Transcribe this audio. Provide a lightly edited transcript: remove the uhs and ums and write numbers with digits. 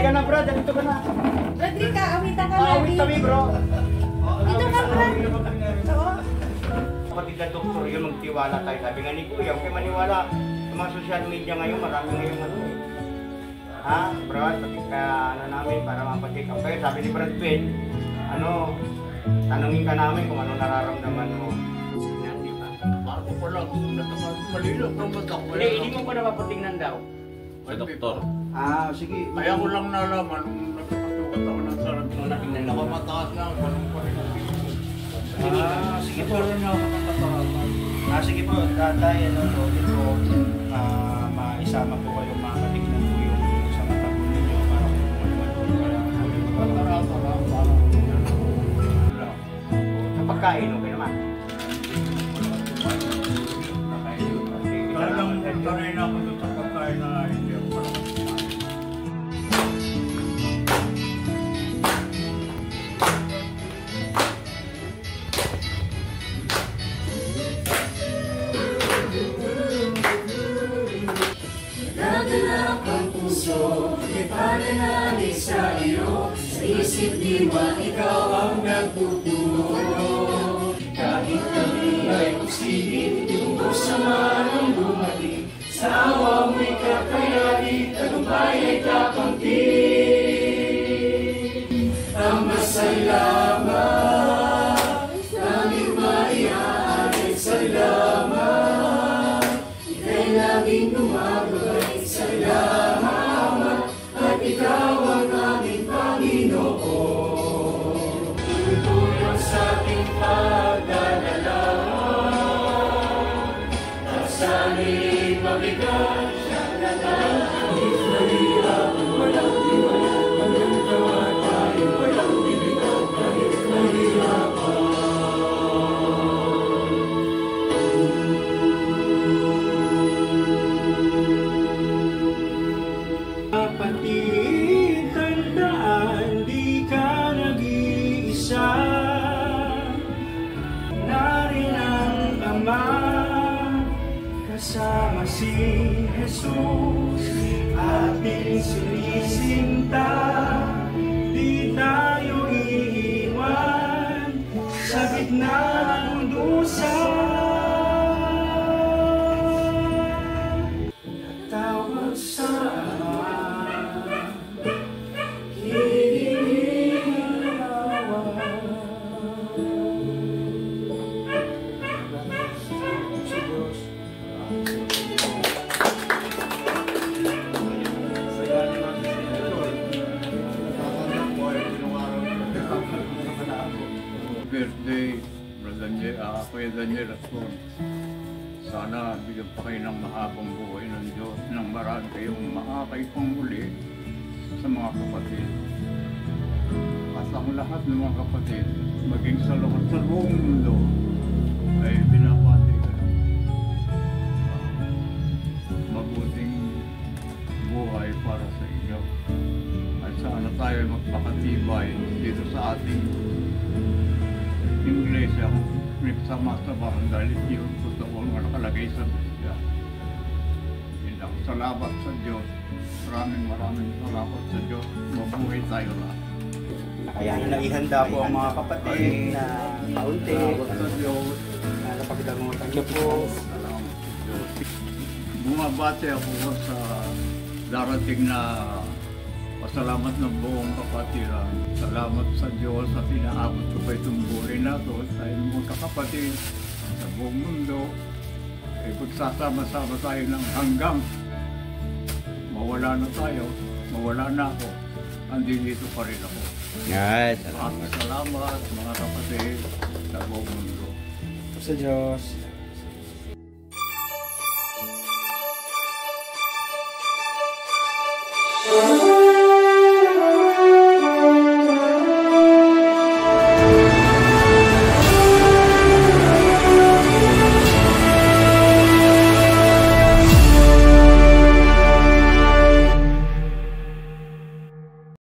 Ka na bro, dito ka na. Rodriga, awitan ka Awit kami bro. Dito ka bro. Oo. Kapatid na doktor, yun magtiwala tayo. Sabi nga ni Kuya, huwag kayo maniwala. Sa mga social media ngayon, marami ngayon ano eh. Ha, bro, pati ka ano namin para mapacheck up kayo. Sabi ni Brad Pitt, ano, tanungin ka namin kung ano nararamdaman mo. Hindi ba? Bago ko lang, malilo, Hindi mo pa napapatingnan daw. Ay, doktor. Ah, sige. Kaya ko lang nalaman nung nagpapasukat ako ng sarap nung natingnan ako mataas na ako nung Sige po. Sige po, tatay, ano, dito, maisama po kayo, makatignan po yung sa mata po ninyo para kung sa pagkain, okay naman. Talagang sanay na ako sa pagkain na hindi ako parang Naganap ang puso, ipananali sa iyo. Sa isip diwa, ikaw ang nagtuturo. Kahit kami ay kusinin, tungkol sa manang dumating. Sa awa mo'y kakayari, tagumpay ay kakamtin. Ang masalamat, tanging maiaalit salamat. Ika'y laging gumagabay, salamat. At ikaw ang aming Panginoon. Tutulong sa ating pagdadalaw. At sana'y mabigat siyang natatakit. Mahirapan, walang liwanag. Hanggang gawa tayo, walang bibitaw. Kahit mahirapan. Kapatid, tandaan, di ka nag-iisa. Narin ang Ama, kasama si Jesus, ating sinisinta. Di tayo iiwan sa gitna ng dusa. Tawag sa Ama, hihingin ang awa. Si Diyos. birthday, Kuya Daniel Rason. Sana bigyan pa kayo ng mahabang buhay ng Diyos nang marami kayong makakaipang muli sa mga kapatid. At ang lahat ng mga kapatid, maging sa buong mundo, ay binabati ka ng mabuting buhay para dahil yun totoo nga nakalagay sa Biblia. Yun lang. Salamat sa Diyos. Maraming salamat sa Diyos. Mabuhay tayo lahat. Kaya naihanda po ang mga kapatid na kaunti. Salamat sa Diyos. Na napagdamutan niyo po. Salamat sa Diyos. Bumabati ako sa darating na pasalamat ng buong kapatiran. Salamat sa Diyos at inaabot ko pa itong buhay na ito tayo mga kakapatid sa buong mundo. Ay pagsasama-sama tayo ng hanggang mawala na tayo, mawala na ako, andito pa rin ako. Yes, At salamat mga kapatid sa buong mundo. sa Diyos. Thank you.